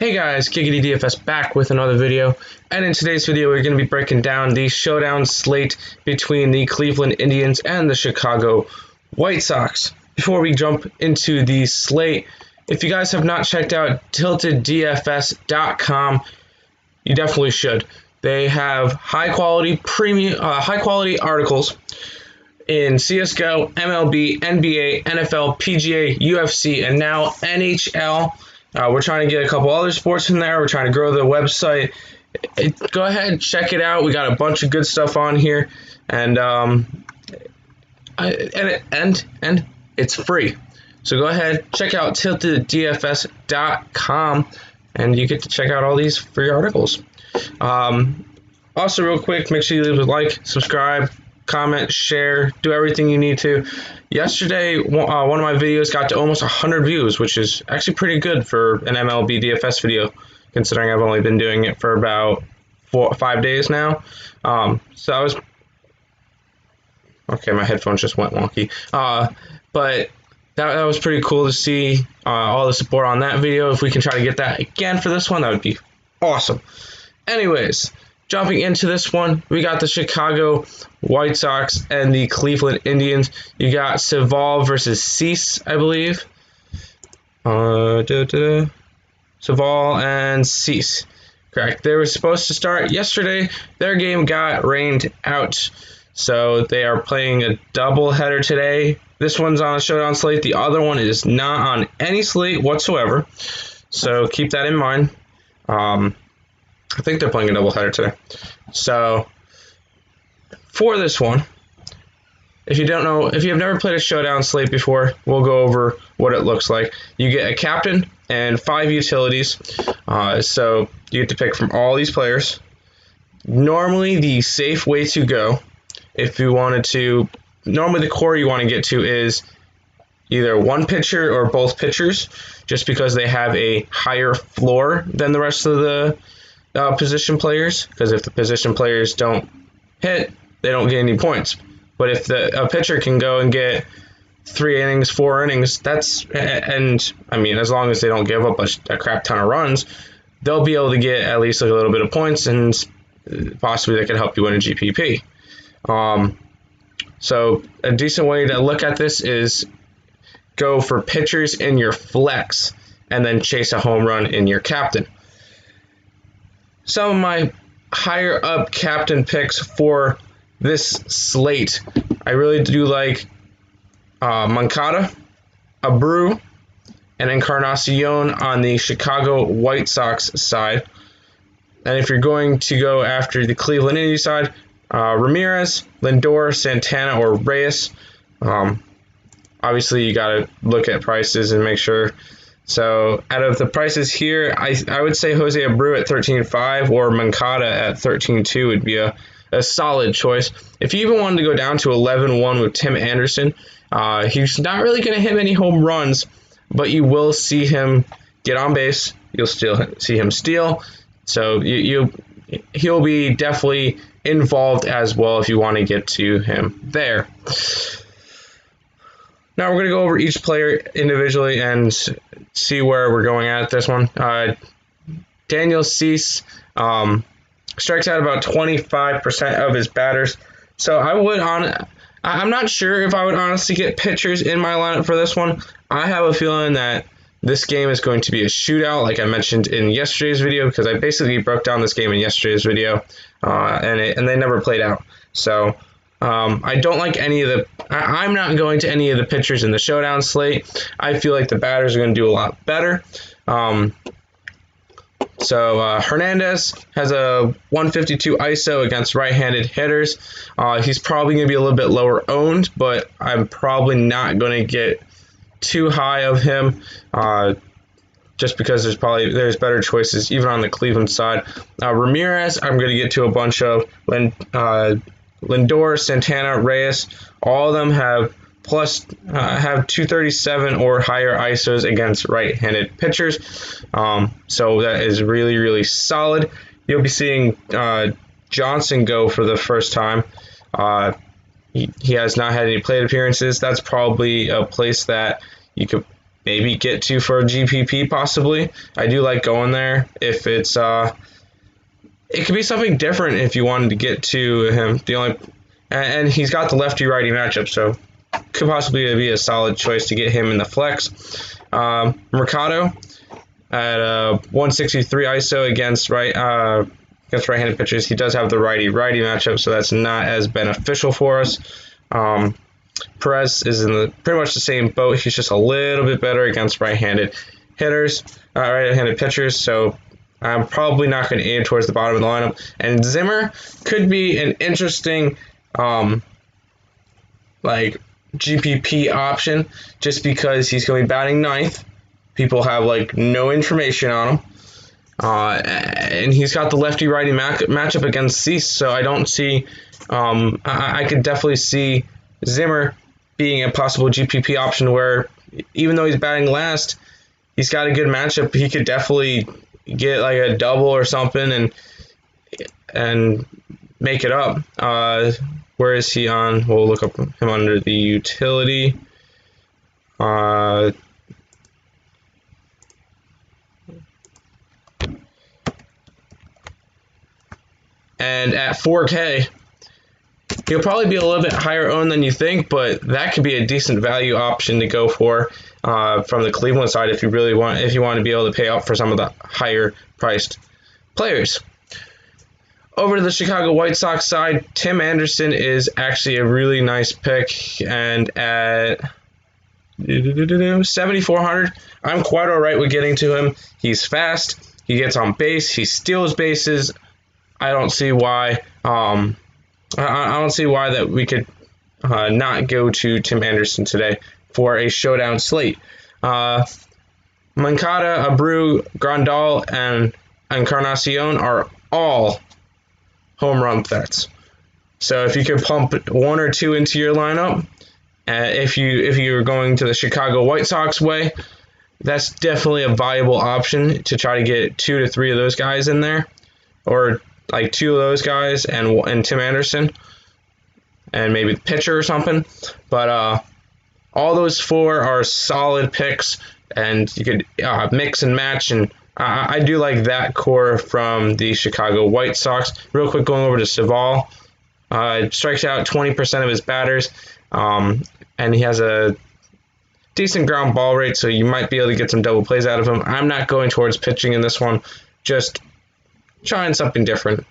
Hey guys, Giggity DFS back with another video, and in today's video we're going to be breaking down the showdown slate between the Cleveland Indians and the Chicago White Sox. Before we jump into the slate, if you guys have not checked out tilteddfs.com, you definitely should. They have high quality articles in CSGO, MLB, NBA, NFL, PGA, UFC, and now NHL. We're trying to get a couple other sports in there. We're trying to grow the website. Go ahead and check it out. We got a bunch of good stuff on here, and it's free. So go ahead, check out tilteddfs.com, and you get to check out all these free articles. Also, real quick, make sure you leave a like, subscribe, comment, share, do everything you need to. Yesterday, one of my videos got to almost 100 views, which is actually pretty good for an MLB DFS video, considering I've only been doing it for about 4 or 5 days now. So I was... Okay, my headphones just went wonky. But that was pretty cool to see all the support on that video. If we can try to get that again for this one, that would be awesome. Anyways, jumping into this one, we got the Chicago White Sox and the Cleveland Indians. You got Savall versus Cease, I believe. Savall and Cease. Correct. They were supposed to start yesterday. Their game got rained out. So they are playing a doubleheader today. This one's on a showdown slate. The other one is not on any slate whatsoever. So keep that in mind. I think they're playing a doubleheader today. So for this one, if you don't know, if you've never played a showdown slate before, we'll go over what it looks like. You get a captain and 5 utilities. So you get to pick from all these players. Normally, the safe way to go, if you wanted to, normally the core you want to get to is either one pitcher or both pitchers, just because they have a higher floor than the rest of the position players, because if the position players don't hit, they don't get any points. But if a pitcher can go and get 3 innings, 4 innings, and I mean, as long as they don't give up a crap ton of runs, they'll be able to get at least a little bit of points, and possibly they can help you win a GPP. So a decent way to look at this is go for pitchers in your flex and then chase a home run in your captain. Some of my higher up captain picks for this slate, I really do like Moncada, Abreu, and Encarnacion on the Chicago White Sox side. And if you're going to go after the Cleveland Indians side, Ramirez, Lindor, Santana, or Reyes. Obviously, you got to look at prices and make sure. So out of the prices here, I would say Jose Abreu at 13.5 or Moncada at 13.2 would be a solid choice. If you even wanted to go down to 11.1 with Tim Anderson, he's not really going to hit any home runs, but you will see him get on base. You'll still see him steal. So he'll be definitely involved as well if you want to get to him there. Now we're going to go over each player individually and see where we're going at this one. Daniel Cease strikes out about 25% of his batters. So I'm not sure if I would honestly get pitchers in my lineup for this one. I have a feeling that this game is going to be a shootout, like I mentioned in yesterday's video, because I basically broke down this game in yesterday's video, and they never played out. So I don't like any of the... I'm not going to any of the pitchers in the showdown slate. I feel like the batters are going to do a lot better. So Hernandez has a 152 ISO against right-handed hitters. He's probably going to be a little bit lower owned, but I'm probably not going to get too high of him, just because there's better choices even on the Cleveland side. Ramirez, I'm going to get to a bunch of. Lindor, Santana, Reyes, all of them have 237 or higher ISOs against right-handed pitchers. So that is really, really solid. You'll be seeing Johnson go for the first time. He has not had any plate appearances. That's probably a place that you could maybe get to for a GPP possibly. I do like going there if it's it could be something different if you wanted to get to him. And he's got the lefty righty matchup, so could possibly be a solid choice to get him in the flex. Mercado at 163 ISO against right-handed pitchers. He does have the righty-righty matchup, so that's not as beneficial for us. Perez is in pretty much the same boat. He's just a little bit better against right-handed pitchers. So I'm probably not going to aim towards the bottom of the lineup. And Zimmer could be an interesting GPP option just because he's going to be batting ninth. People have no information on him. And he's got the lefty-righty matchup against Cease, so I don't see. I could definitely see Zimmer being a possible GPP option where, even though he's batting last, he's got a good matchup. He could definitely get a double or something and make it up. Where is he on? We'll look up him under the utility. And at 4K, he'll probably be a little bit higher owned than you think, but that could be a decent value option to go for from the Cleveland side if you want to be able to pay up for some of the higher priced players. Over to the Chicago White Sox side, Tim Anderson is actually a really nice pick, and at 7,400, I'm quite all right with getting to him. He's fast, he gets on base, he steals bases. I don't see why. I don't see why that we could not go to Tim Anderson today for a showdown slate. Moncada, Abreu, Grandal, and Encarnacion are all home run threats. So if you could pump one or two into your lineup, if you're going to the Chicago White Sox way, that's definitely a viable option to try to get 2 to 3 of those guys in there, or 2 of those guys and Tim Anderson, and maybe the pitcher or something. But all those 4 are solid picks, and you could mix and match, and I do like that core from the Chicago White Sox. Real quick, going over to Savall, strikes out 20% of his batters, and he has a decent ground ball rate, so you might be able to get some double plays out of him. I'm not going towards pitching in this one, just trying something different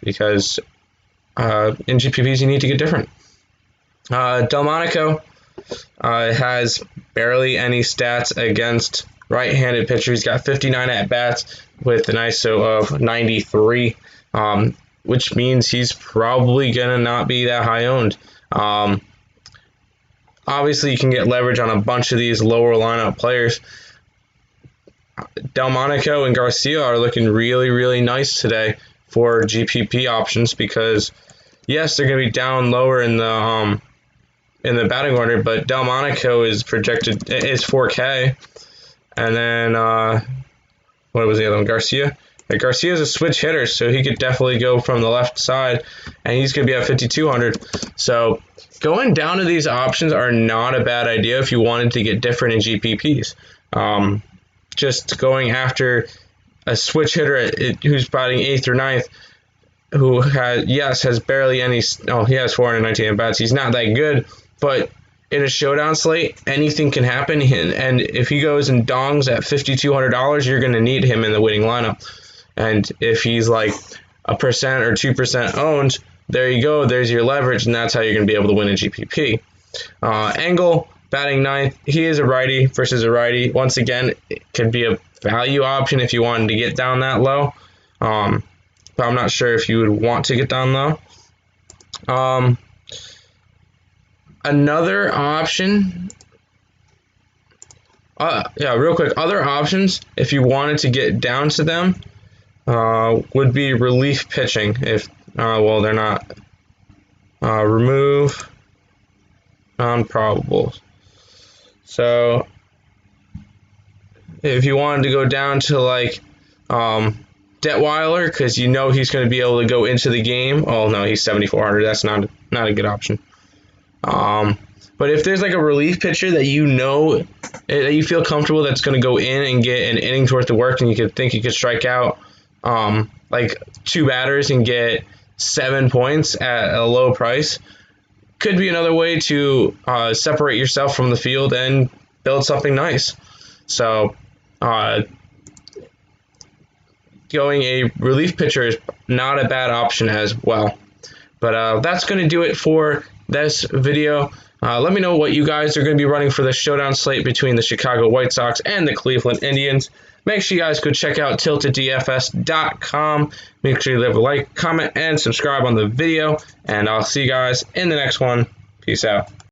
because in GPPs you need to get different. Delmonico has barely any stats against right-handed pitchers. He's got 59 at-bats with an ISO of 93, which means he's probably going to not be that high owned. Obviously, you can get leverage on a bunch of these lower lineup players. Delmonico and Garcia are looking really, really nice today for GPP options because, yes, they're going to be down lower in the batting order, but Delmonico is projected is 4K, and then what was the other one? Garcia. Garcia is a switch hitter, so he could definitely go from the left side, and he's going to be at 5,200. So going down to these options are not a bad idea if you wanted to get different in GPPs. Just going after a switch hitter who's batting 8th or 9th, who has barely any. He has 419 at bats. He's not that good, but in a showdown slate, anything can happen. And if he goes and dongs at $5,200, you're going to need him in the winning lineup. And if he's 1% or 2% owned, there you go. There's your leverage, and that's how you're going to be able to win a GPP. Engel, batting 9th, he is a righty versus a righty. Once again, it could be a value option if you wanted to get down that low. But I'm not sure if you would want to get down low. Another option, real quick, other options, if you wanted to get down to them, would be relief pitching. If, they're not. Remove non-probables. So, if you wanted to go down to Detweiler, because you know he's going to be able to go into the game. Oh no, he's 7,400. That's not a good option. But if there's like a relief pitcher that that you feel comfortable that's going to go in and get an inning's worth of work, and you could strike out like 2 batters and get 7 points at a low price, could be another way to separate yourself from the field and build something nice. So going a relief pitcher is not a bad option as well. But that's going to do it for this video. Let me know what you guys are going to be running for the showdown slate between the Chicago White Sox and the Cleveland Indians. Make sure you guys go check out tilteddfs.com. Make sure you leave a like, comment, and subscribe on the video. And I'll see you guys in the next one. Peace out.